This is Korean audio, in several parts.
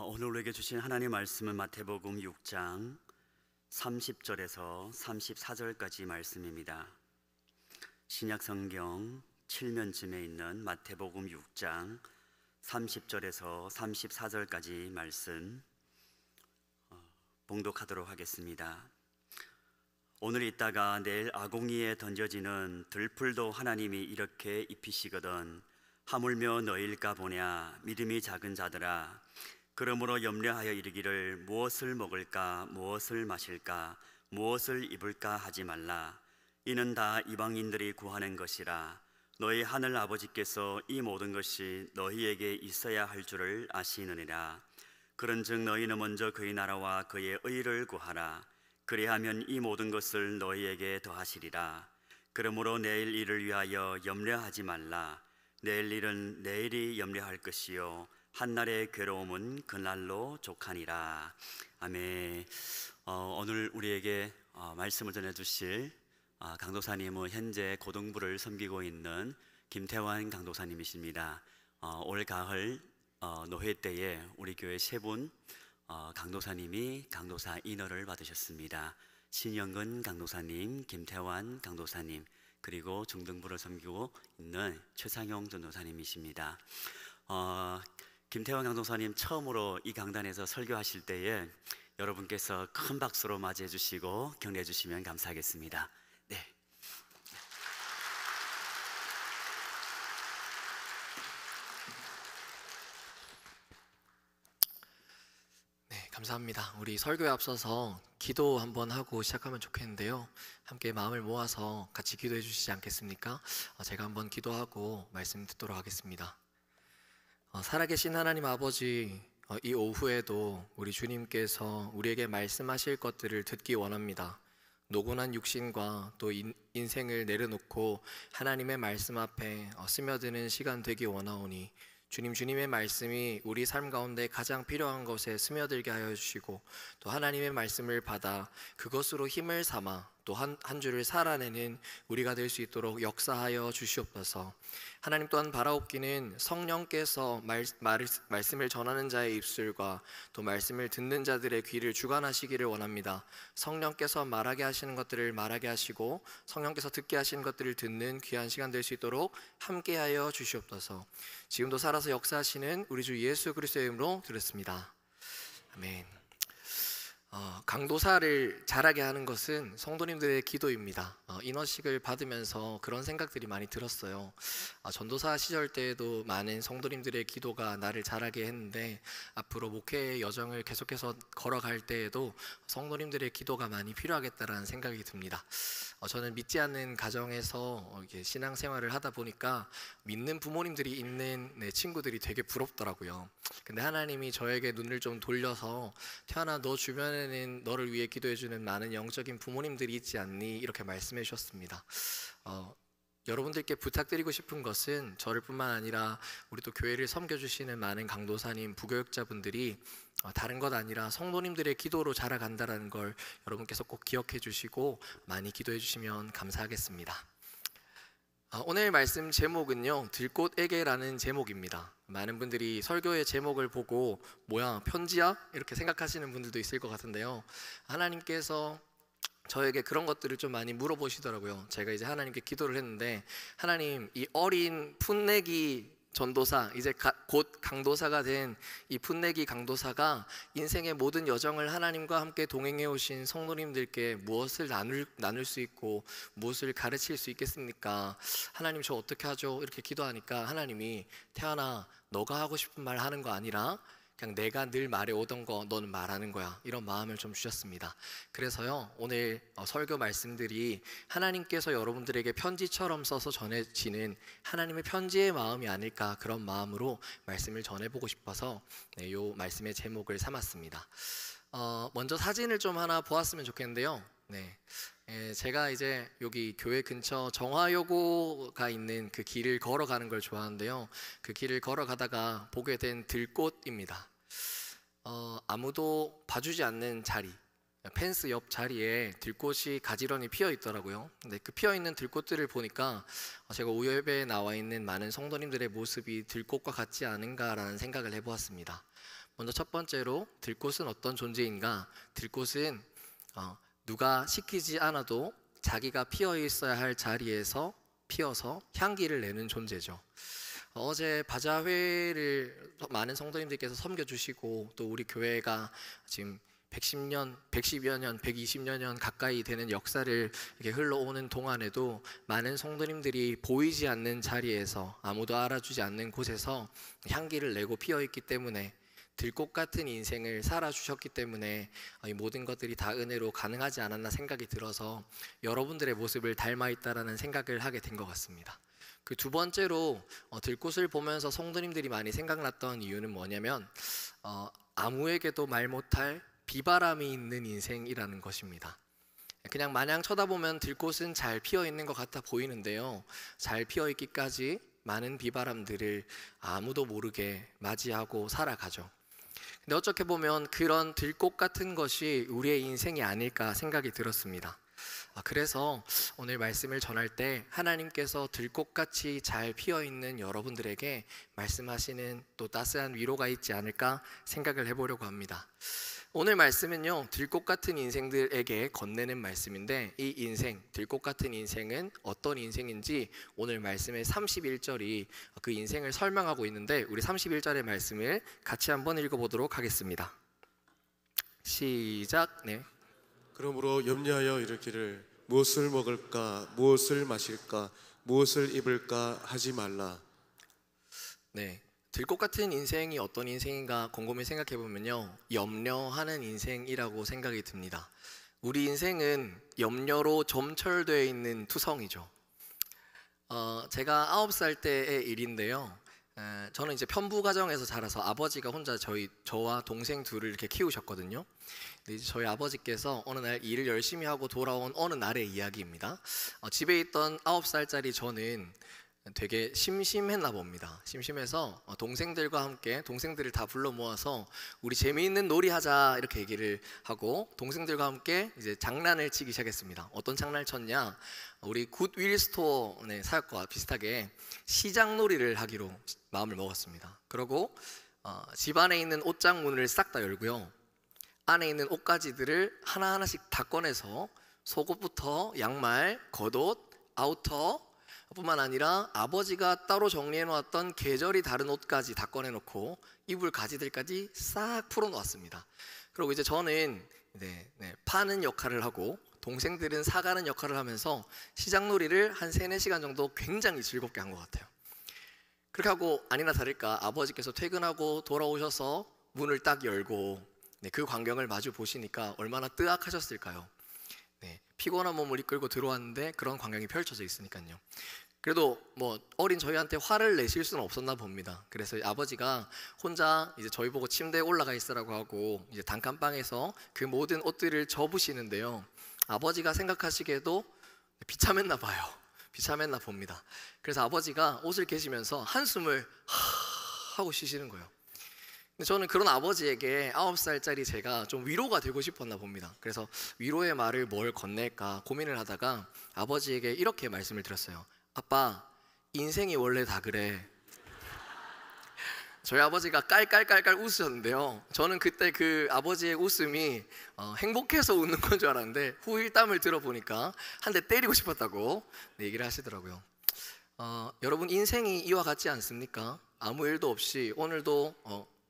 오늘 우리에게 주신 하나님의 말씀은 마태복음 6장 30절에서 34절까지 말씀입니다. 신약성경 7면쯤에 있는 마태복음 6장 30절에서 34절까지 말씀 봉독하도록 하겠습니다. 오늘 있다가 내일 아궁이에 던져지는 들풀도 하나님이 이렇게 입히시거든 하물며 너희일까 보냐. 믿음이 작은 자들아, 그러므로 염려하여 이르기를 무엇을 먹을까 무엇을 마실까 무엇을 입을까 하지 말라. 이는 다 이방인들이 구하는 것이라. 너희 하늘 아버지께서 이 모든 것이 너희에게 있어야 할 줄을 아시느니라. 그런즉 너희는 먼저 그의 나라와 그의 의를 구하라. 그리하면 이 모든 것을 너희에게 더하시리라. 그러므로 내일 일을 위하여 염려하지 말라. 내일 일은 내일이 염려할 것이요 한날의 괴로움은 그날로 족하니라. 아멘. 오늘 우리에게 말씀을 전해주실 강도사님은 현재 고등부를 섬기고 있는 김태환 강도사님이십니다. 올 가을 노회 때에 우리 교회 세 분 강도사님이 강도사 인허를 받으셨습니다. 신영근 강도사님, 김태환 강도사님, 그리고 중등부를 섬기고 있는 최상용 전도사님이십니다. 김태환 강도사님 처음으로 이 강단에서 설교하실 때에 여러분께서 큰 박수로 맞이해 주시고 격려해 주시면 감사하겠습니다. 네. 네, 감사합니다. 우리 설교에 앞서서 기도 한번 하고 시작하면 좋겠는데요. 함께 마음을 모아서 같이 기도해 주시지 않겠습니까? 제가 한번 기도하고 말씀 듣도록 하겠습니다. 살아계신 하나님 아버지, 이 오후에도 우리 주님께서 우리에게 말씀하실 것들을 듣기 원합니다. 노곤한 육신과 또 인생을 내려놓고 하나님의 말씀 앞에 스며드는 시간 되기 원하오니 주님의 말씀이 우리 삶 가운데 가장 필요한 것에 스며들게 하여 주시고, 또 하나님의 말씀을 받아 그것으로 힘을 삼아 또 한 주를 살아내는 우리가 될 수 있도록 역사하여 주시옵소서. 하나님 또한 바라옵기는 성령께서 말씀을 전하는 자의 입술과 또 말씀을 듣는 자들의 귀를 주관하시기를 원합니다. 성령께서 말하게 하시는 것들을 말하게 하시고 성령께서 듣게 하시는 것들을 듣는 귀한 시간 될 수 있도록 함께하여 주시옵소서. 지금도 살아서 역사하시는 우리 주 예수 그리스도의 이름으로 드렸습니다. 아멘. 강도사를 잘하게 하는 것은 성도님들의 기도입니다. 인허식을 받으면서 그런 생각들이 많이 들었어요. 전도사 시절 때에도 많은 성도님들의 기도가 나를 잘하게 했는데, 앞으로 목회의 여정을 계속해서 걸어갈 때에도 성도님들의 기도가 많이 필요하겠다라는 생각이 듭니다. 저는 믿지 않는 가정에서 신앙생활을 하다 보니까 믿는 부모님들이 있는 친구들이 되게 부럽더라고요. 근데 하나님이 저에게 눈을 좀 돌려서, 태어나 너 주변에는 너를 위해 기도해주는 많은 영적인 부모님들이 있지 않니? 이렇게 말씀해 주셨습니다. 여러분들께 부탁드리고 싶은 것은 저를 뿐만 아니라 우리 또 교회를 섬겨주시는 많은 강도사님, 부교육자분들이 다른 것 아니라 성도님들의 기도로 자라간다는 걸 여러분께서 꼭 기억해 주시고 많이 기도해 주시면 감사하겠습니다. 오늘 말씀 제목은요, 들꽃에게라는 제목입니다. 많은 분들이 설교의 제목을 보고 뭐야, 편지야? 이렇게 생각하시는 분들도 있을 것 같은데요, 하나님께서 저에게 그런 것들을 좀 많이 물어보시더라고요. 제가 이제 하나님께 기도를 했는데, 하나님, 이 어린 풋내기 전도사, 이제 곧 강도사가 된 이 풋내기 강도사가 인생의 모든 여정을 하나님과 함께 동행해 오신 성도님들께 무엇을 나눌 수 있고 무엇을 가르칠 수 있겠습니까? 하나님, 저 어떻게 하죠? 이렇게 기도하니까 하나님이, 태연아, 너가 하고 싶은 말 하는 거 아니라 그냥 내가 늘 말해오던 거 너는 말하는 거야, 이런 마음을 좀 주셨습니다. 그래서요, 오늘 설교 말씀들이 하나님께서 여러분들에게 편지처럼 써서 전해지는 하나님의 편지의 마음이 아닐까, 그런 마음으로 말씀을 전해보고 싶어서 이 말씀의 제목을 삼았습니다. 먼저 사진을 좀 하나 보았으면 좋겠는데요. 제가 이제 여기 교회 근처 정화여고가 있는 그 길을 걸어가는 걸 좋아하는데요, 그 길을 걸어가다가 보게 된 들꽃입니다. 아무도 봐주지 않는 자리, 펜스 옆 자리에 들꽃이 가지런히 피어 있더라고요. 근데 그 피어 있는 들꽃들을 보니까 제가 오예배에 나와 있는 많은 성도님들의 모습이 들꽃과 같지 않은가라는 생각을 해보았습니다. 먼저 첫 번째로 들꽃은 어떤 존재인가? 들꽃은 누가 시키지 않아도 자기가 피어 있어야 할 자리에서 피어서 향기를 내는 존재죠. 어제 바자회를 많은 성도님들께서 섬겨주시고 또 우리 교회가 지금 110년, 110여 년, 120여 년 가까이 되는 역사를 이렇게 흘러오는 동안에도 많은 성도님들이 보이지 않는 자리에서 아무도 알아주지 않는 곳에서 향기를 내고 피어있기 때문에 들꽃 같은 인생을 살아주셨기 때문에 이 모든 것들이 다 은혜로 가능하지 않았나 생각이 들어서 여러분들의 모습을 닮아있다라는 생각을 하게 된 것 같습니다. 그 두 번째로 들꽃을 보면서 성도님들이 많이 생각났던 이유는 뭐냐면 아무에게도 말 못할 비바람이 있는 인생이라는 것입니다. 그냥 마냥 쳐다보면 들꽃은 잘 피어 있는 것 같아 보이는데요, 잘 피어 있기까지 많은 비바람들을 아무도 모르게 맞이하고 살아가죠. 근데 어떻게 보면 그런 들꽃 같은 것이 우리의 인생이 아닐까 생각이 들었습니다. 그래서 오늘 말씀을 전할 때 하나님께서 들꽃같이 잘 피어있는 여러분들에게 말씀하시는 또 따스한 위로가 있지 않을까 생각을 해보려고 합니다. 오늘 말씀은요, 들꽃 같은 인생들에게 건네는 말씀인데, 이 인생, 들꽃 같은 인생은 어떤 인생인지 오늘 말씀의 31절이 그 인생을 설명하고 있는데, 우리 31절의 말씀을 같이 한번 읽어보도록 하겠습니다. 시작. 네. 그러므로 염려하여 이르기를 무엇을 먹을까, 무엇을 마실까, 무엇을 입을까 하지 말라. 네. 들꽃 같은 인생이 어떤 인생인가 곰곰이 생각해 보면요, 염려하는 인생이라고 생각이 듭니다. 우리 인생은 염려로 점철되어 있는 투성이죠. 제가 9살 때의 일인데요, 저는 이제 편부 가정에서 자라서 아버지가 혼자 저와 동생 둘을 이렇게 키우셨거든요. 근데 이제 저희 아버지께서 어느 날 일을 열심히 하고 돌아온 어느 날의 이야기입니다. 집에 있던 9살짜리 저는 되게 심심했나 봅니다. 심심해서 동생들과 함께 동생들을 다 불러 모아서 우리 재미있는 놀이 하자 이렇게 얘기를 하고 동생들과 함께 이제 장난을 치기 시작했습니다. 어떤 장난을 쳤냐? 우리 굿윌 스토어 사역과 비슷하게 시장놀이를 하기로 마음을 먹었습니다. 그리고 집 안에 있는 옷장 문을 싹 다 열고요, 안에 있는 옷가지들을 하나하나씩 다 꺼내서 속옷부터 양말, 겉옷, 아우터 뿐만 아니라 아버지가 따로 정리해 놓았던 계절이 다른 옷까지 다 꺼내놓고 입을 가지들까지 싹 풀어놓았습니다. 그리고 이제 저는 파는 역할을 하고 동생들은 사가는 역할을 하면서 시장놀이를 한 3-4시간 정도 굉장히 즐겁게 한 것 같아요. 그렇게 하고 아니나 다를까 아버지께서 퇴근하고 돌아오셔서 문을 딱 열고 그 광경을 마주 보시니까 얼마나 뜨악하셨을까요? 피곤한 몸을 이끌고 들어왔는데 그런 광경이 펼쳐져 있으니까요. 그래도 뭐 어린 저희한테 화를 내실 수는 없었나 봅니다. 그래서 아버지가 혼자 이제 저희 보고 침대에 올라가 있으라고 하고 이제 단칸방에서 그 모든 옷들을 접으시는데요, 아버지가 생각하시기에도 비참했나 봐요. 비참했나 봅니다. 그래서 아버지가 옷을 개시면서 한숨을 하고 쉬시는 거예요. 근데 저는 그런 아버지에게 9살짜리 제가 좀 위로가 되고 싶었나 봅니다. 그래서 위로의 말을 뭘 건넬까 고민을 하다가 아버지에게 이렇게 말씀을 드렸어요. 아빠, 인생이 원래 다 그래. 저희 아버지가 깔깔깔깔 웃으셨는데요, 저는 그때 그 아버지의 웃음이 행복해서 웃는 건 줄 알았는데 후일담을 들어보니까 한 대 때리고 싶었다고 얘기를 하시더라고요. 여러분, 인생이 이와 같지 않습니까? 아무 일도 없이 오늘도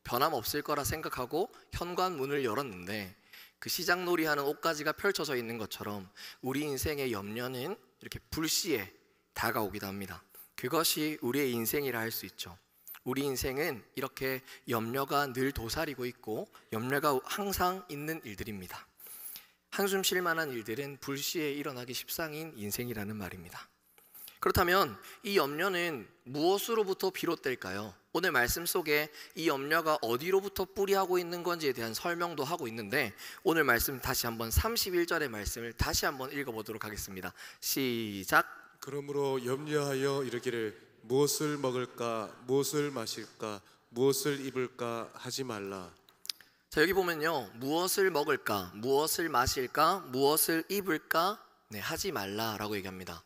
변함없을 거라 생각하고 현관문을 열었는데 그 시장놀이 하는 옷가지가 펼쳐져 있는 것처럼 우리 인생의 염려는 이렇게 불시에 다가오기도 합니다. 그것이 우리의 인생이라 할 수 있죠. 우리 인생은 이렇게 염려가 늘 도사리고 있고 염려가 항상 있는 일들입니다. 한숨 쉴 만한 일들은 불시에 일어나기 십상인 인생이라는 말입니다. 그렇다면 이 염려는 무엇으로부터 비롯될까요? 오늘 말씀 속에 이 염려가 어디로부터 뿌리하고 있는 건지에 대한 설명도 하고 있는데, 오늘 말씀 다시 한번 31절의 말씀을 다시 한번 읽어보도록 하겠습니다. 시작. 그러므로 염려하여 이르기를 무엇을 먹을까, 무엇을 마실까, 무엇을 입을까 하지 말라. 자, 여기 보면요, 무엇을 먹을까, 무엇을 마실까, 무엇을 입을까 하지 말라라고 얘기합니다.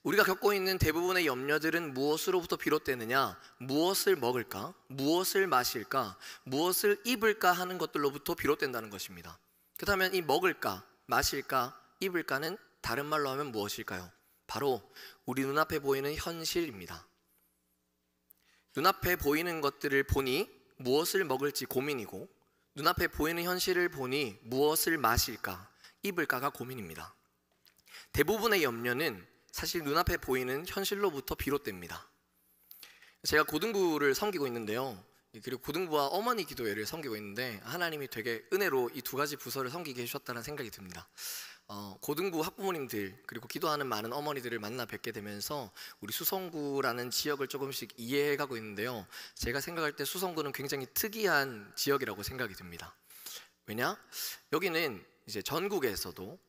우리가 겪고 있는 대부분의 염려들은 무엇으로부터 비롯되느냐? 무엇을 먹을까? 무엇을 마실까? 무엇을 입을까 하는 것들로부터 비롯된다는 것입니다. 그렇다면 이 먹을까, 마실까, 입을까는 다른 말로 하면 무엇일까요? 바로 우리 눈앞에 보이는 현실입니다. 눈앞에 보이는 것들을 보니 무엇을 먹을지 고민이고, 눈앞에 보이는 현실을 보니 무엇을 마실까, 입을까가 고민입니다. 대부분의 염려는 사실 눈앞에 보이는 현실로부터 비롯됩니다. 제가 고등부를 섬기고 있는데요, 그리고 고등부와 어머니 기도회를 섬기고 있는데 하나님이 되게 은혜로 이 두 가지 부서를 섬기게 해주셨다는 생각이 듭니다. 고등부 학부모님들 그리고 기도하는 많은 어머니들을 만나 뵙게 되면서 우리 수성구라는 지역을 조금씩 이해해가고 있는데요, 제가 생각할 때 수성구는 굉장히 특이한 지역이라고 생각이 듭니다. 왜냐? 여기는 이제 전국에서도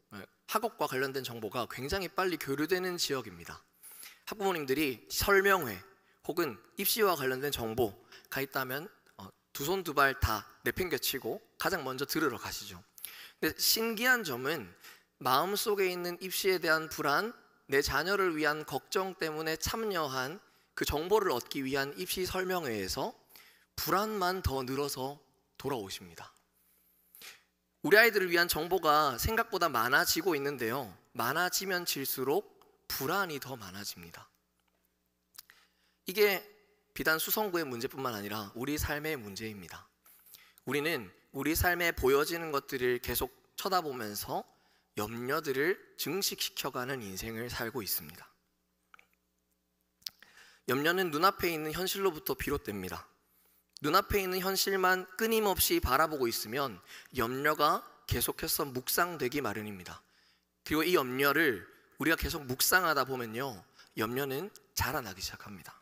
학업과 관련된 정보가 굉장히 빨리 교류되는 지역입니다. 학부모님들이 설명회 혹은 입시와 관련된 정보가 있다면 두 손 두 발 다 내팽개치고 가장 먼저 들으러 가시죠. 근데 신기한 점은 마음속에 있는 입시에 대한 불안, 내 자녀를 위한 걱정 때문에 참여한 그 정보를 얻기 위한 입시 설명회에서 불안만 더 늘어서 돌아오십니다. 우리 아이들을 위한 정보가 생각보다 많아지고 있는데요, 많아지면 질수록 불안이 더 많아집니다. 이게 비단 수성구의 문제뿐만 아니라 우리 삶의 문제입니다. 우리는 우리 삶에 보여지는 것들을 계속 쳐다보면서 염려들을 증식시켜가는 인생을 살고 있습니다. 염려는 눈앞에 있는 현실로부터 비롯됩니다. 눈앞에 있는 현실만 끊임없이 바라보고 있으면 염려가 계속해서 묵상되기 마련입니다. 그리고 이 염려를 우리가 계속 묵상하다 보면요, 염려는 자라나기 시작합니다.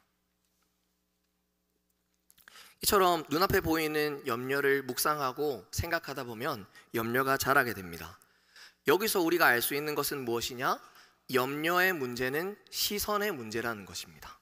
이처럼 눈앞에 보이는 염려를 묵상하고 생각하다 보면 염려가 자라게 됩니다. 여기서 우리가 알 수 있는 것은 무엇이냐? 염려의 문제는 시선의 문제라는 것입니다.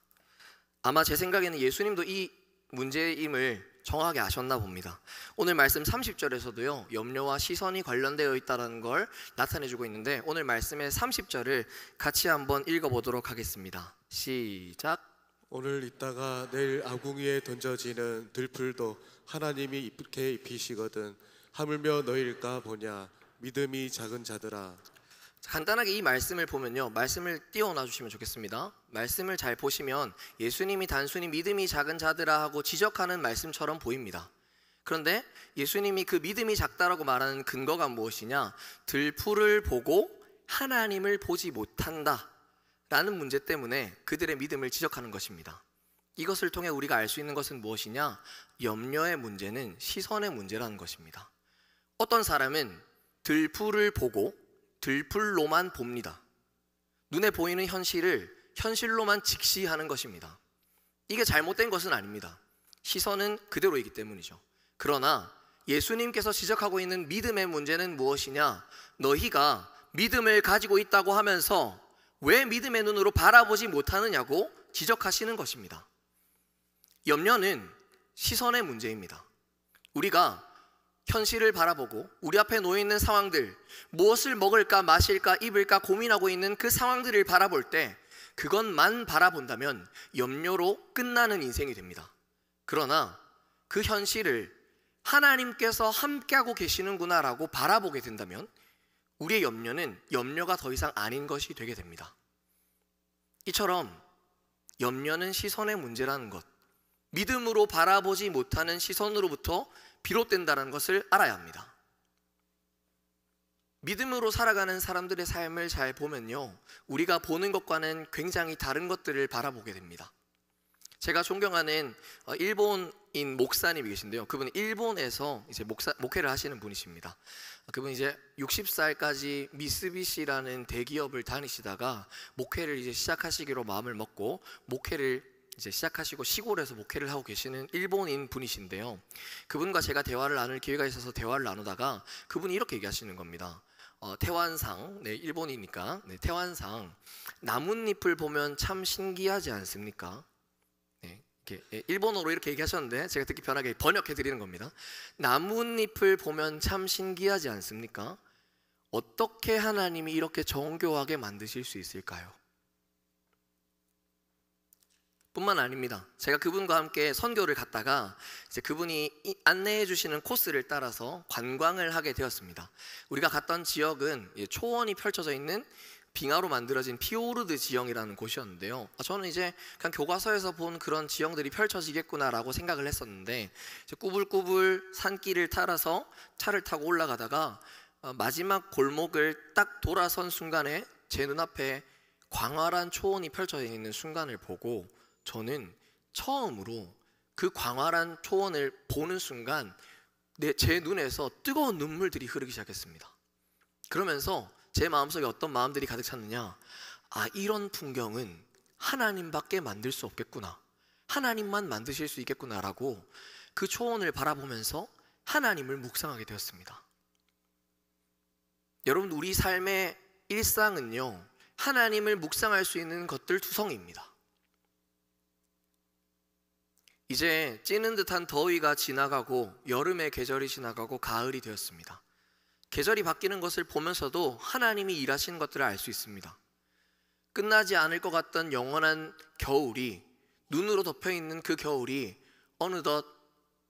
아마 제 생각에는 예수님도 이 문제임을 정확하게 아셨나 봅니다. 오늘 말씀 30절에서도요, 염려와 시선이 관련되어 있다는 걸 나타내주고 있는데, 오늘 말씀의 30절을 같이 한번 읽어보도록 하겠습니다. 시작. 오늘 있다가 내일 아궁이에 던져지는 들풀도 하나님이 이렇게 입히시거든 하물며 너희일까 보냐 믿음이 작은 자들아. 간단하게 이 말씀을 보면요, 말씀을 띄워놔 주시면 좋겠습니다. 말씀을 잘 보시면 예수님이 단순히 믿음이 작은 자들아 하고 지적하는 말씀처럼 보입니다. 그런데 예수님이 그 믿음이 작다라고 말하는 근거가 무엇이냐? 들풀을 보고 하나님을 보지 못한다 라는 문제 때문에 그들의 믿음을 지적하는 것입니다. 이것을 통해 우리가 알 수 있는 것은 무엇이냐? 염려의 문제는 시선의 문제라는 것입니다. 어떤 사람은 들풀을 보고 들풀로만 봅니다. 눈에 보이는 현실을 현실로만 직시하는 것입니다. 이게 잘못된 것은 아닙니다. 시선은 그대로이기 때문이죠. 그러나 예수님께서 지적하고 있는 믿음의 문제는 무엇이냐? 너희가 믿음을 가지고 있다고 하면서 왜 믿음의 눈으로 바라보지 못하느냐고 지적하시는 것입니다. 염려는 시선의 문제입니다. 우리가 현실을 바라보고 우리 앞에 놓여 있는 상황들, 무엇을 먹을까 마실까 입을까 고민하고 있는 그 상황들을 바라볼 때 그것만 바라본다면 염려로 끝나는 인생이 됩니다. 그러나 그 현실을 하나님께서 함께하고 계시는구나 라고 바라보게 된다면 우리의 염려는 염려가 더 이상 아닌 것이 되게 됩니다. 이처럼 염려는 시선의 문제라는 것, 믿음으로 바라보지 못하는 시선으로부터 비롯된다는 것을 알아야 합니다. 믿음으로 살아가는 사람들의 삶을 잘 보면요, 우리가 보는 것과는 굉장히 다른 것들을 바라보게 됩니다. 제가 존경하는 일본인 목사님이 계신데요, 그분은 일본에서 이제 목회를 하시는 분이십니다. 그분이 이제 60살까지 미쓰비시라는 대기업을 다니시다가 목회를 이제 시작하시기로 마음을 먹고 목회를 이제 시작하시고 시골에서 목회를 하고 계시는 일본인 분이신데요, 그분과 제가 대화를 나눌 기회가 있어서 대화를 나누다가 그분이 이렇게 얘기하시는 겁니다. 태완상, 일본이니까 태완상, 나뭇잎을 보면 참 신기하지 않습니까? 일본어로 이렇게 얘기하셨는데 제가 듣기 편하게 번역해 드리는 겁니다. 나뭇잎을 보면 참 신기하지 않습니까? 어떻게 하나님이 이렇게 정교하게 만드실 수 있을까요? 뿐만 아닙니다. 제가 그분과 함께 선교를 갔다가 이제 그분이 안내해 주시는 코스를 따라서 관광을 하게 되었습니다. 우리가 갔던 지역은 초원이 펼쳐져 있는 빙하로 만들어진 피오르드 지형이라는 곳이었는데요. 저는 이제 그냥 교과서에서 본 그런 지형들이 펼쳐지겠구나라고 생각을 했었는데, 이제 꾸불꾸불 산길을 따라서 차를 타고 올라가다가 마지막 골목을 딱 돌아선 순간에 제 눈앞에 광활한 초원이 펼쳐져 있는 순간을 보고, 저는 처음으로 그 광활한 초원을 보는 순간 제 눈에서 뜨거운 눈물들이 흐르기 시작했습니다. 그러면서 제 마음속에 어떤 마음들이 가득 찼느냐, 이런 풍경은 하나님밖에 만들 수 없겠구나, 하나님만 만드실 수 있겠구나라고 그 초원을 바라보면서 하나님을 묵상하게 되었습니다. 여러분, 우리 삶의 일상은요, 하나님을 묵상할 수 있는 것들 투성이입니다. 이제 찌는 듯한 더위가 지나가고 여름의 계절이 지나가고 가을이 되었습니다. 계절이 바뀌는 것을 보면서도 하나님이 일하시는 것들을 알 수 있습니다. 끝나지 않을 것 같던 영원한 겨울이, 눈으로 덮여있는 그 겨울이 어느덧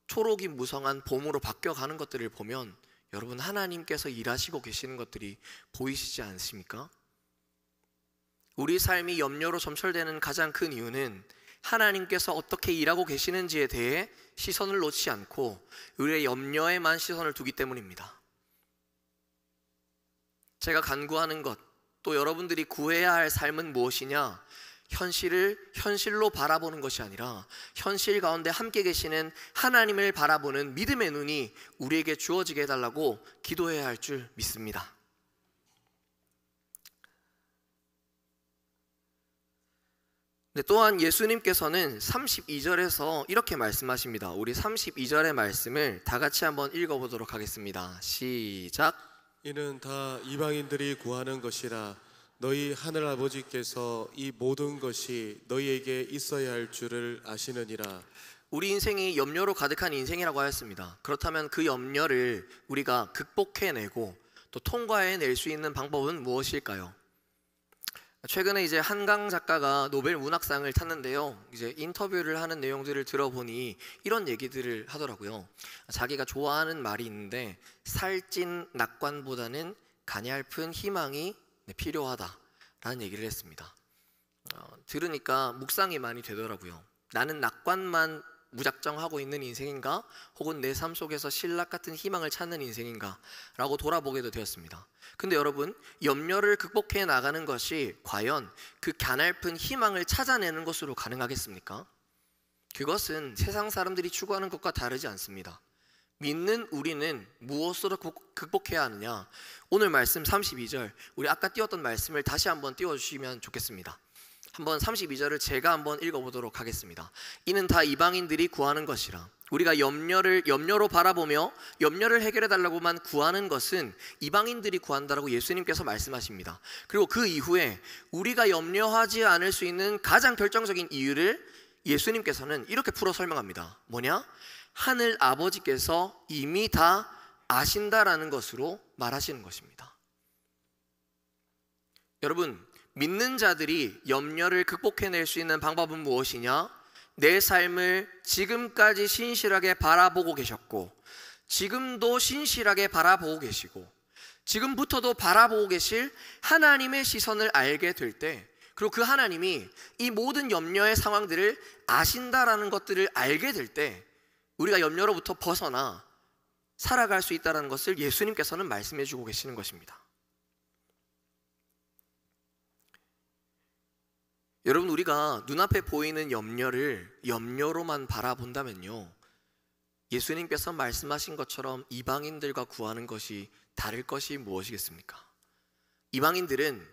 초록이 무성한 봄으로 바뀌어가는 것들을 보면 여러분, 하나님께서 일하시고 계시는 것들이 보이시지 않으십니까? 우리 삶이 염려로 점철되는 가장 큰 이유는 하나님께서 어떻게 일하고 계시는지에 대해 시선을 놓지 않고 우리의 염려에만 시선을 두기 때문입니다. 제가 간구하는 것, 또 여러분들이 구해야 할 삶은 무엇이냐? 현실을 현실로 바라보는 것이 아니라 현실 가운데 함께 계시는 하나님을 바라보는 믿음의 눈이 우리에게 주어지게 해달라고 기도해야 할 줄 믿습니다. 또한 예수님께서는 32절에서 이렇게 말씀하십니다. 우리 32절의 말씀을 다 같이 한번 읽어보도록 하겠습니다. 시작. 이는 다 이방인들이 구하는 것이라 너희 하늘 아버지께서 이 모든 것이 너희에게 있어야 할 줄을 아시느니라. 우리 인생이 염려로 가득한 인생이라고 하였습니다. 그렇다면 그 염려를 우리가 극복해내고 또 통과해낼 수 있는 방법은 무엇일까요? 최근에 이제 한강 작가가 노벨 문학상을 탔는데요. 이제 인터뷰를 하는 내용들을 들어보니 이런 얘기들을 하더라고요. 자기가 좋아하는 말이 있는데, 살찐 낙관보다는 가냘픈 희망이 필요하다라는 얘기를 했습니다. 들으니까 묵상이 많이 되더라고요. 나는 낙관만 무작정 하고 있는 인생인가? 혹은 내 삶 속에서 신락 같은 희망을 찾는 인생인가? 라고 돌아보게도 되었습니다. 근데 여러분, 염려를 극복해 나가는 것이 과연 그 가냘픈 희망을 찾아내는 것으로 가능하겠습니까? 그것은 세상 사람들이 추구하는 것과 다르지 않습니다. 믿는 우리는 무엇으로 극복해야 하느냐? 오늘 말씀 32절, 우리 아까 띄웠던 말씀을 다시 한번 띄워주시면 좋겠습니다. 한번 32절을 제가 한번 읽어보도록 하겠습니다. 이는 다 이방인들이 구하는 것이라. 우리가 염려로 바라보며 염려를 해결해달라고만 구하는 것은 이방인들이 구한다라고 예수님께서 말씀하십니다. 그리고 그 이후에 우리가 염려하지 않을 수 있는 가장 결정적인 이유를 예수님께서는 이렇게 풀어 설명합니다. 뭐냐? 하늘 아버지께서 이미 다 아신다라는 것으로 말하시는 것입니다. 여러분, 믿는 자들이 염려를 극복해낼 수 있는 방법은 무엇이냐? 내 삶을 지금까지 신실하게 바라보고 계셨고, 지금도 신실하게 바라보고 계시고, 지금부터도 바라보고 계실 하나님의 시선을 알게 될 때, 그리고 그 하나님이 이 모든 염려의 상황들을 아신다라는 것들을 알게 될 때, 우리가 염려로부터 벗어나 살아갈 수 있다는 것을 예수님께서는 말씀해 주고 계시는 것입니다. 여러분, 우리가 눈앞에 보이는 염려를 염려로만 바라본다면요, 예수님께서 말씀하신 것처럼 이방인들과 구하는 것이 다를 것이 무엇이겠습니까? 이방인들은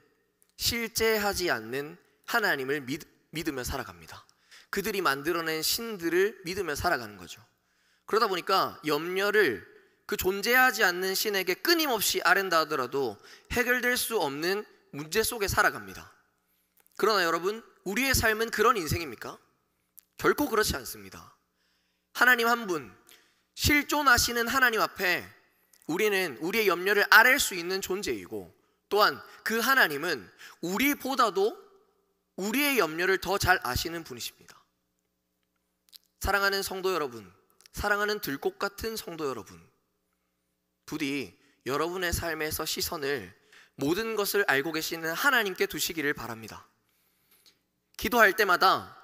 실제하지 않는 하나님을 믿으며 살아갑니다. 그들이 만들어낸 신들을 믿으며 살아가는 거죠. 그러다 보니까 염려를 그 존재하지 않는 신에게 끊임없이 아랜다 하더라도 해결될 수 없는 문제 속에 살아갑니다. 그러나 여러분, 우리의 삶은 그런 인생입니까? 결코 그렇지 않습니다. 하나님 한 분, 실존하시는 하나님 앞에 우리는 우리의 염려를 아랠 수 있는 존재이고, 또한 그 하나님은 우리보다도 우리의 염려를 더 잘 아시는 분이십니다. 사랑하는 성도 여러분, 사랑하는 들꽃 같은 성도 여러분, 부디 여러분의 삶에서 시선을 모든 것을 알고 계시는 하나님께 두시기를 바랍니다. 기도할 때마다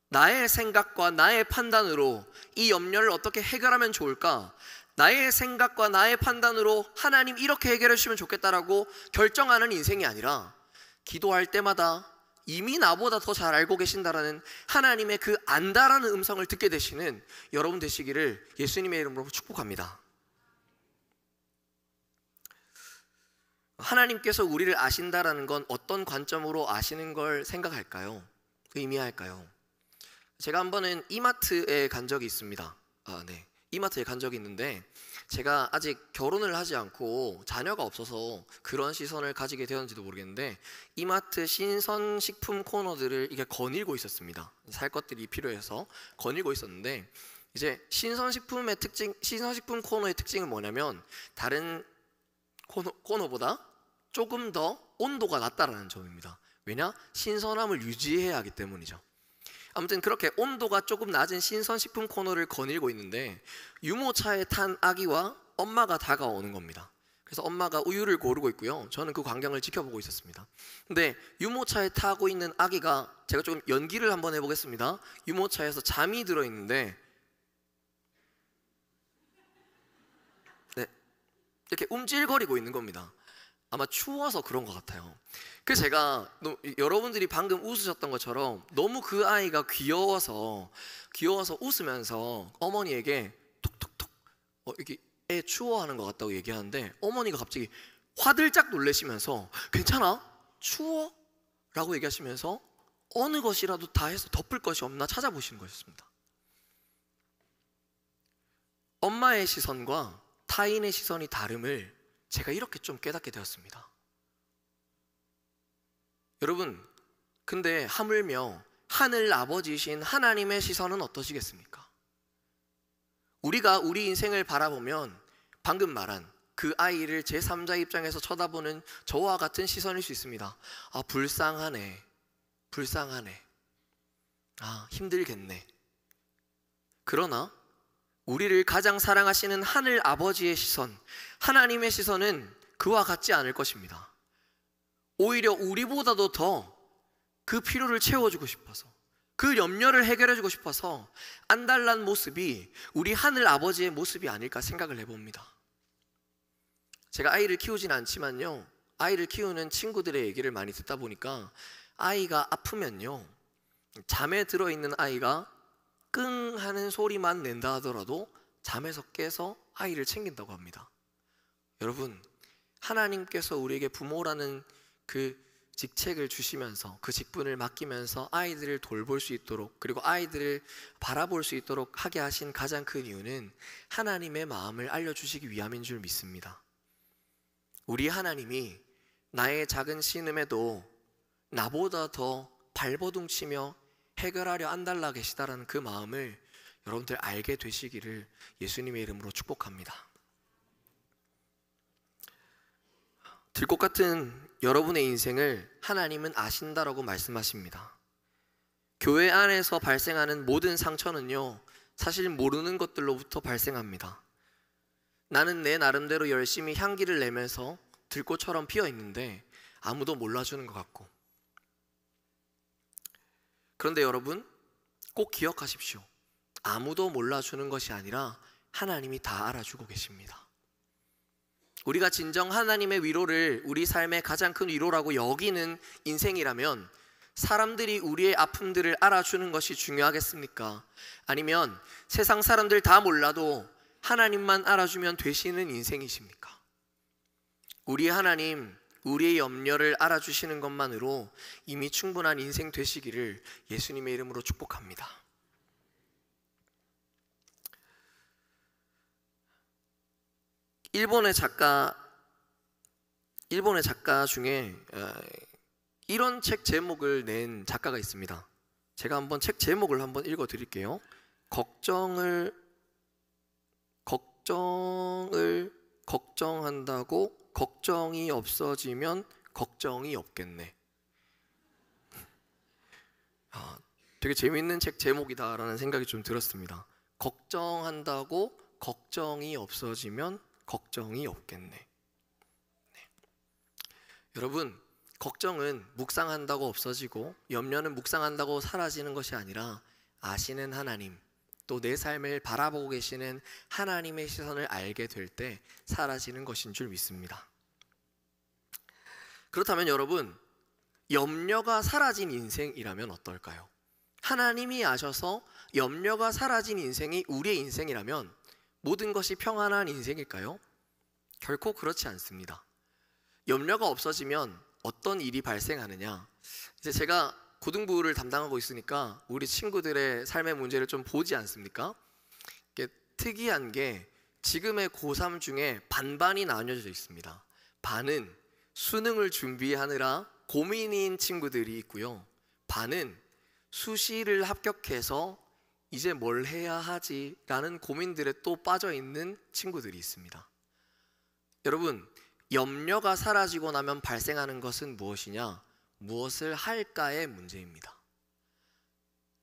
나의 생각과 나의 판단으로 이 염려를 어떻게 해결하면 좋을까? 나의 생각과 나의 판단으로 하나님 이렇게 해결해 주시면 좋겠다라고 결정하는 인생이 아니라 기도할 때마다 이미 나보다 더 잘 알고 계신다라는 하나님의 그 안다라는 음성을 듣게 되시는 여러분 되시기를 예수님의 이름으로 축복합니다. 하나님께서 우리를 아신다라는 건 어떤 관점으로 아시는 걸 생각할까요? 의미할까요? 제가 한 번은 이마트에 간 적이 있습니다. 이마트에 간 적이 있는데 제가 아직 결혼을 하지 않고 자녀가 없어서 그런 시선을 가지게 되었는지도 모르겠는데 이마트 신선식품 코너들을 이게 거닐고 있었습니다. 살 것들이 필요해서 거닐고 있었는데 이제 신선식품 코너의 특징은 뭐냐면 다른 코너보다 조금 더 온도가 낮다라는 점입니다. 왜냐? 신선함을 유지해야 하기 때문이죠. 아무튼 그렇게 온도가 조금 낮은 신선식품 코너를 거닐고 있는데 유모차에 탄 아기와 엄마가 다가오는 겁니다. 그래서 엄마가 우유를 고르고 있고요. 저는 그 광경을 지켜보고 있었습니다. 근데 유모차에 타고 있는 아기가, 제가 조금 연기를 한번 해보겠습니다. 유모차에서 잠이 들어있는데 이렇게 움찔거리고 있는 겁니다. 아마 추워서 그런 것 같아요. 그래서 제가 여러분들이 방금 웃으셨던 것처럼 너무 그 아이가 귀여워서 웃으면서 어머니에게 톡톡톡 이렇게 애 추워하는 것 같다고 얘기하는데 어머니가 갑자기 화들짝 놀라시면서 괜찮아? 추워? 라고 얘기하시면서 어느 것이라도 다 해서 덮을 것이 없나 찾아보시는 것이었습니다. 엄마의 시선과 타인의 시선이 다름을 제가 이렇게 좀 깨닫게 되었습니다. 여러분, 근데 하물며 하늘 아버지이신 하나님의 시선은 어떠시겠습니까? 우리가 우리 인생을 바라보면 방금 말한 그 아이를 제3자 입장에서 쳐다보는 저와 같은 시선일 수 있습니다. 아, 불쌍하네. 아, 힘들겠네. 그러나 우리를 가장 사랑하시는 하늘 아버지의 시선, 하나님의 시선은 그와 같지 않을 것입니다. 오히려 우리보다도 더 그 필요를 채워주고 싶어서, 그 염려를 해결해주고 싶어서 안달난 모습이 우리 하늘 아버지의 모습이 아닐까 생각을 해봅니다. 제가 아이를 키우진 않지만요, 아이를 키우는 친구들의 얘기를 많이 듣다 보니까 아이가 아프면요, 잠에 들어있는 아이가 끙 하는 소리만 낸다 하더라도 잠에서 깨서 아이를 챙긴다고 합니다. 여러분, 하나님께서 우리에게 부모라는 그 직책을 주시면서, 그 직분을 맡기면서 아이들을 돌볼 수 있도록, 그리고 아이들을 바라볼 수 있도록 하게 하신 가장 큰 이유는 하나님의 마음을 알려주시기 위함인 줄 믿습니다. 우리 하나님이 나의 작은 신음에도 나보다 더 발버둥치며 해결하려 안달나 계시다라는 그 마음을 여러분들 알게 되시기를 예수님의 이름으로 축복합니다. 들꽃 같은 여러분의 인생을 하나님은 아신다라고 말씀하십니다. 교회 안에서 발생하는 모든 상처는요, 사실 모르는 것들로부터 발생합니다. 나는 내 나름대로 열심히 향기를 내면서 들꽃처럼 피어 있는데 아무도 몰라주는 것 같고, 그런데 여러분 꼭 기억하십시오. 아무도 몰라주는 것이 아니라 하나님이 다 알아주고 계십니다. 우리가 진정 하나님의 위로를 우리 삶의 가장 큰 위로라고 여기는 인생이라면 사람들이 우리의 아픔들을 알아주는 것이 중요하겠습니까? 아니면 세상 사람들 다 몰라도 하나님만 알아주면 되시는 인생이십니까? 우리 하나님, 우리의 염려를 알아주시는 것만으로 이미 충분한 인생 되시기를 예수님의 이름으로 축복합니다. 일본의 작가 중에 이런 책 제목을 낸 작가가 있습니다. 제가 한번 책 제목을 한번 읽어 드릴게요. 걱정한다고 걱정이 없어지면 걱정이 없겠네. 되게 재밌는 책 제목이다라는 생각이 좀 들었습니다. 걱정한다고 걱정이 없어지면 걱정이 없겠네. 네. 여러분, 걱정은 묵상한다고 없어지고 염려는 묵상한다고 사라지는 것이 아니라 아시는 하나님, 또 내 삶을 바라보고 계시는 하나님의 시선을 알게 될 때 사라지는 것인 줄 믿습니다. 그렇다면 여러분, 염려가 사라진 인생이라면 어떨까요? 하나님이 아셔서 염려가 사라진 인생이 우리의 인생이라면 모든 것이 평안한 인생일까요? 결코 그렇지 않습니다. 염려가 없어지면 어떤 일이 발생하느냐? 이제 제가 고등부를 담당하고 있으니까 우리 친구들의 삶의 문제를 좀 보지 않습니까? 이게 특이한 게 지금의 고3 중에 반반이 나뉘어져 있습니다. 반은 수능을 준비하느라 고민인 친구들이 있고요. 반은 수시를 합격해서 이제 뭘 해야 하지? 라는 고민들에 또 빠져 있는 친구들이 있습니다. 여러분, 염려가 사라지고 나면 발생하는 것은 무엇이냐? 무엇을 할까의 문제입니다.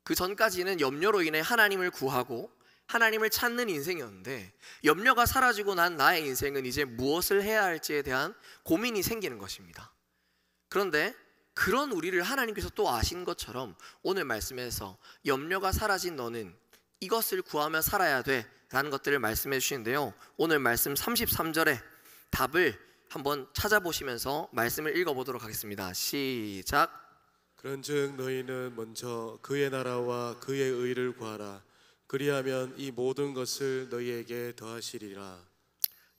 그 전까지는 염려로 인해 하나님을 구하고 하나님을 찾는 인생이었는데 염려가 사라지고 난 나의 인생은 이제 무엇을 해야 할지에 대한 고민이 생기는 것입니다. 그런데 그런 우리를 하나님께서 또 아신 것처럼 오늘 말씀에서 염려가 사라진 너는 이것을 구하며 살아야 돼 라는 것들을 말씀해 주시는데요, 오늘 말씀 33절에 답을 한번 찾아보시면서 말씀을 읽어보도록 하겠습니다. 시작. 그런즉 너희는 먼저 그의 나라와 그의 의를 구하라. 그리하면 이 모든 것을 너희에게 더하시리라.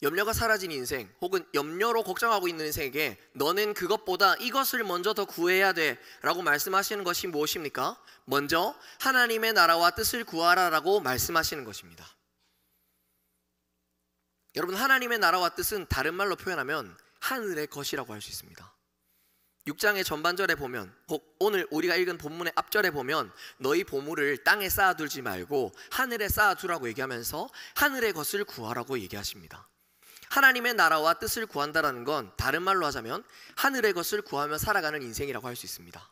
염려가 사라진 인생 혹은 염려로 걱정하고 있는 인생에게 너는 그것보다 이것을 먼저 더 구해야 돼 라고 말씀하시는 것이 무엇입니까? 먼저 하나님의 나라와 뜻을 구하라 라고 말씀하시는 것입니다. 여러분, 하나님의 나라와 뜻은 다른 말로 표현하면 하늘의 것이라고 할 수 있습니다. 6장의 전반절에 보면, 혹 오늘 우리가 읽은 본문의 앞절에 보면 너희 보물을 땅에 쌓아두지 말고 하늘에 쌓아두라고 얘기하면서 하늘의 것을 구하라고 얘기하십니다. 하나님의 나라와 뜻을 구한다라는 건 다른 말로 하자면 하늘의 것을 구하며 살아가는 인생이라고 할 수 있습니다.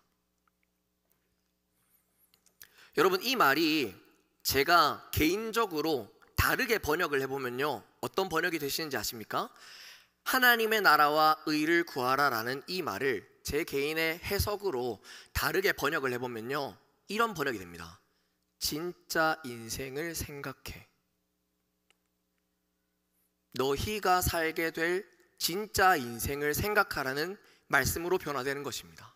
여러분, 이 말이 제가 개인적으로 다르게 번역을 해보면요, 어떤 번역이 되시는지 아십니까? 하나님의 나라와 의를 구하라라는 이 말을 제 개인의 해석으로 다르게 번역을 해보면요, 이런 번역이 됩니다. 진짜 인생을 생각해. 너희가 살게 될 진짜 인생을 생각하라는 말씀으로 변화되는 것입니다.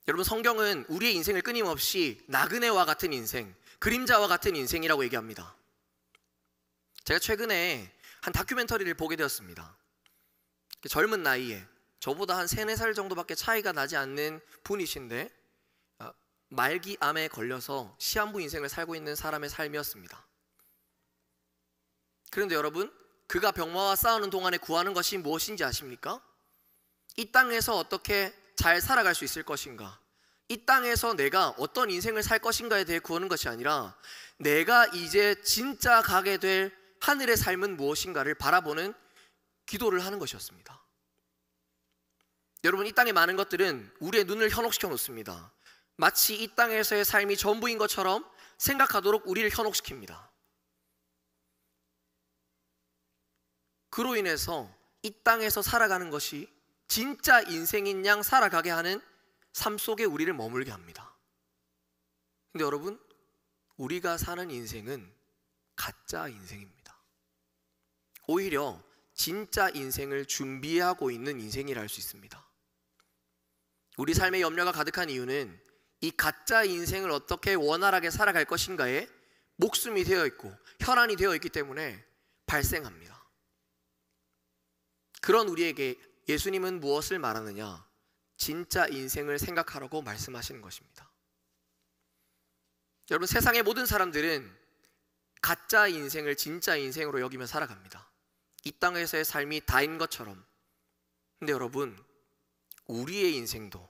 여러분, 성경은 우리의 인생을 끊임없이 나그네와 같은 인생, 그림자와 같은 인생이라고 얘기합니다. 제가 최근에 한 다큐멘터리를 보게 되었습니다. 젊은 나이에 저보다 한 3, 4살 정도밖에 차이가 나지 않는 분이신데 말기암에 걸려서 시한부 인생을 살고 있는 사람의 삶이었습니다. 그런데 여러분, 그가 병마와 싸우는 동안에 구하는 것이 무엇인지 아십니까? 이 땅에서 어떻게 잘 살아갈 수 있을 것인가, 이 땅에서 내가 어떤 인생을 살 것인가에 대해 구하는 것이 아니라 내가 이제 진짜 가게 될 하늘의 삶은 무엇인가를 바라보는 기도를 하는 것이었습니다. 여러분, 이 땅의 많은 것들은 우리의 눈을 현혹시켜 놓습니다. 마치 이 땅에서의 삶이 전부인 것처럼 생각하도록 우리를 현혹시킵니다. 그로 인해서 이 땅에서 살아가는 것이 진짜 인생인 양 살아가게 하는 삶 속에 우리를 머물게 합니다. 근데 여러분, 우리가 사는 인생은 가짜 인생입니다. 오히려 진짜 인생을 준비하고 있는 인생이라 할 수 있습니다. 우리 삶에 염려가 가득한 이유는 이 가짜 인생을 어떻게 원활하게 살아갈 것인가에 목숨이 되어 있고 혈안이 되어 있기 때문에 발생합니다. 그런 우리에게 예수님은 무엇을 말하느냐? 진짜 인생을 생각하라고 말씀하시는 것입니다. 여러분, 세상의 모든 사람들은 가짜 인생을 진짜 인생으로 여기며 살아갑니다. 이 땅에서의 삶이 다인 것처럼. 근데 여러분, 우리의 인생도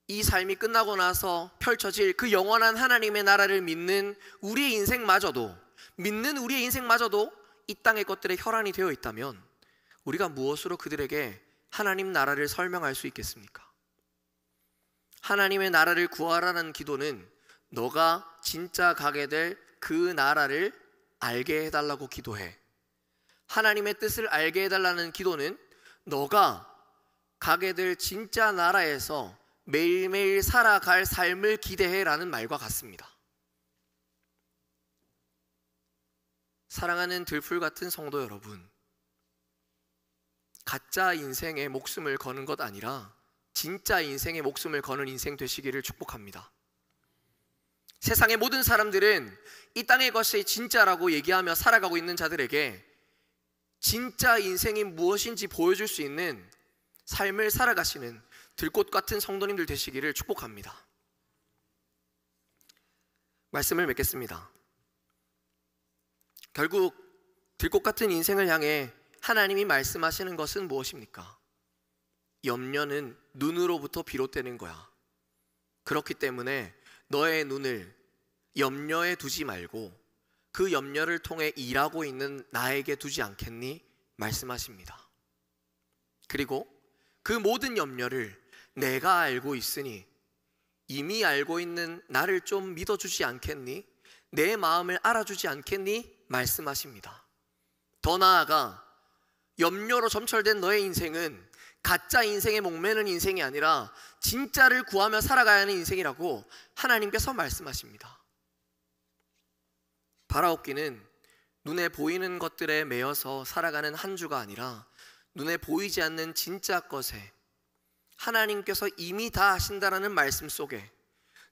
이 삶이 끝나고 나서 펼쳐질 그 영원한 하나님의 나라를 믿는 우리의 인생마저도, 이 땅의 것들에 혈안이 되어 있다면 우리가 무엇으로 그들에게 하나님 나라를 설명할 수 있겠습니까? 하나님의 나라를 구하라는 기도는 너가 진짜 가게 될 그 나라를 알게 해달라고 기도해. 하나님의 뜻을 알게 해달라는 기도는 너가 가게 될 진짜 나라에서 매일매일 살아갈 삶을 기대해라는 말과 같습니다. 사랑하는 들풀 같은 성도 여러분, 가짜 인생에 목숨을 거는 것 아니라 진짜 인생에 목숨을 거는 인생 되시기를 축복합니다. 세상의 모든 사람들은 이 땅의 것이 진짜라고 얘기하며 살아가고 있는 자들에게 진짜 인생이 무엇인지 보여줄 수 있는 삶을 살아가시는 들꽃 같은 성도님들 되시기를 축복합니다. 말씀을 맺겠습니다. 결국 들꽃 같은 인생을 향해 하나님이 말씀하시는 것은 무엇입니까? 염려는 눈으로부터 비롯되는 거야. 그렇기 때문에 너의 눈을 염려에 두지 말고 그 염려를 통해 일하고 있는 나에게 두지 않겠니? 말씀하십니다. 그리고 그 모든 염려를 내가 알고 있으니 이미 알고 있는 나를 좀 믿어주지 않겠니? 내 마음을 알아주지 않겠니? 말씀하십니다. 더 나아가 염려로 점철된 너의 인생은 가짜 인생에 목매는 인생이 아니라 진짜를 구하며 살아가야 하는 인생이라고 하나님께서 말씀하십니다. 바라옵기는 눈에 보이는 것들에 매여서 살아가는 한 주가 아니라 눈에 보이지 않는 진짜 것에 하나님께서 이미 다 하신다라는 말씀 속에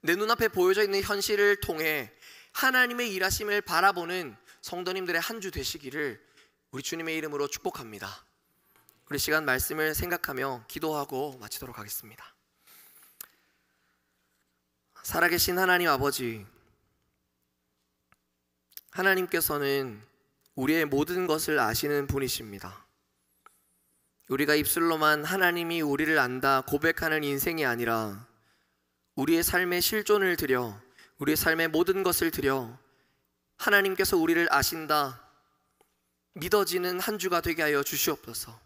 내 눈앞에 보여져 있는 현실을 통해 하나님의 일하심을 바라보는 성도님들의 한 주 되시기를 우리 주님의 이름으로 축복합니다. 우리 시간 말씀을 생각하며 기도하고 마치도록 하겠습니다. 살아계신 하나님 아버지, 하나님께서는 우리의 모든 것을 아시는 분이십니다. 우리가 입술로만 하나님이 우리를 안다 고백하는 인생이 아니라 우리의 삶의 실존을 드려, 우리의 삶의 모든 것을 드려 하나님께서 우리를 아신다 믿어지는 한 주가 되게 하여 주시옵소서.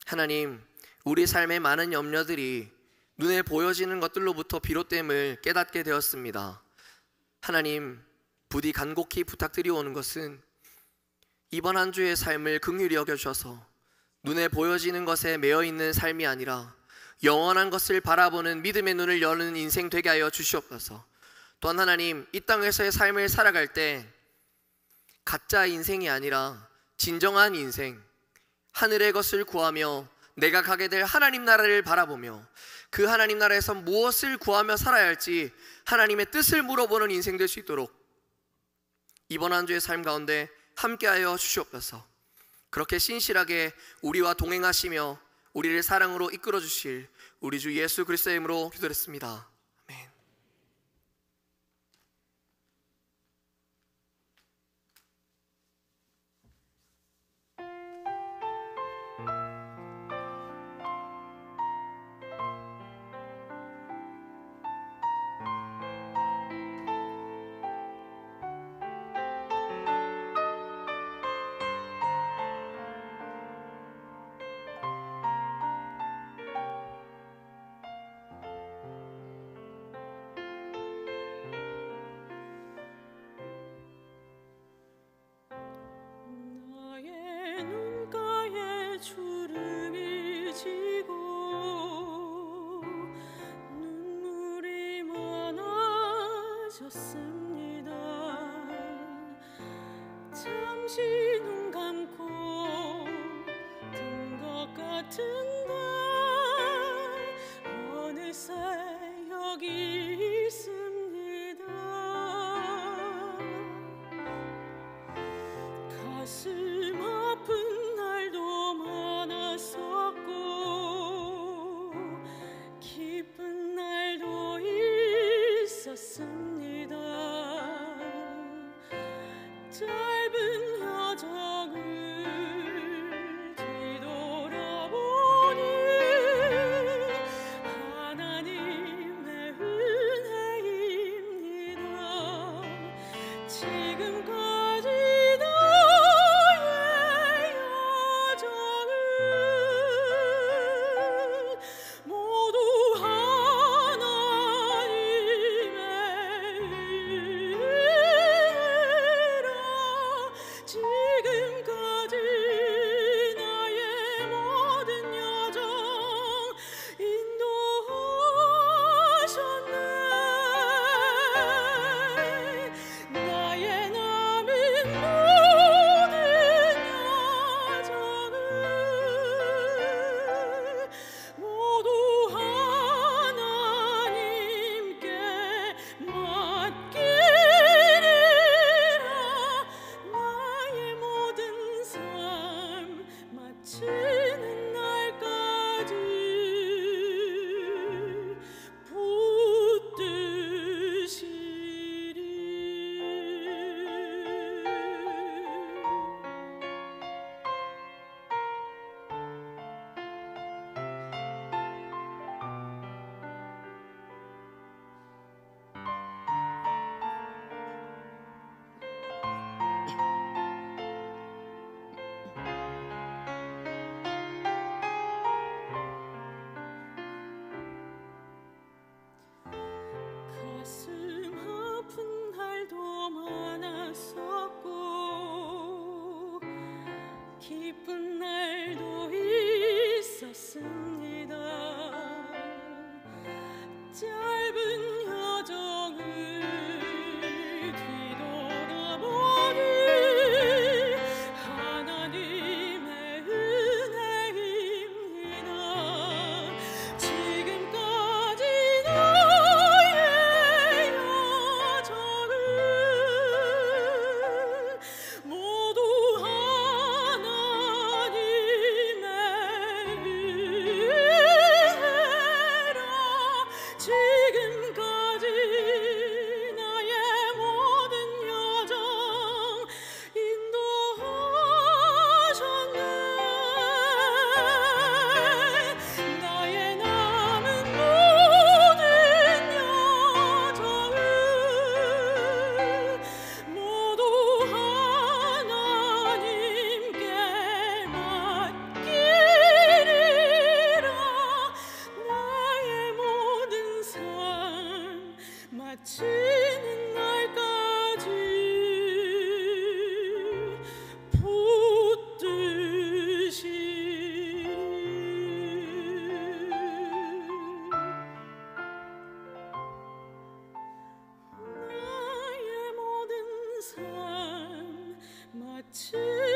하나님, 우리 삶의 많은 염려들이 눈에 보여지는 것들로부터 비롯됨을 깨닫게 되었습니다. 하나님, 부디 간곡히 부탁드리오는 것은 이번 한 주의 삶을 긍휼히 여겨주셔서 눈에 보여지는 것에 매여있는 삶이 아니라 영원한 것을 바라보는 믿음의 눈을 여는 인생 되게 하여 주시옵소서. 또한 하나님, 이 땅에서의 삶을 살아갈 때 가짜 인생이 아니라 진정한 인생, 하늘의 것을 구하며 내가 가게 될 하나님 나라를 바라보며 그 하나님 나라에서 무엇을 구하며 살아야 할지 하나님의 뜻을 물어보는 인생 될 수 있도록 이번 한 주의 삶 가운데 함께하여 주시옵소서. 그렇게 신실하게 우리와 동행하시며 우리를 사랑으로 이끌어 주실 우리 주 예수 그리스도의 이름으로 기도했습니다. 아멘. 주름이 지고 눈물이 많아졌습니다. 잠시 눈 감고 든 것 같은데 어느새 여기 있습니다. 가슴 아픈 날도 많았었고 기쁜 날도 있었습니다. 짧은 여정을 뒤돌아보니 하나님의 은혜입니다. 지금까지 모두 하나님의 같이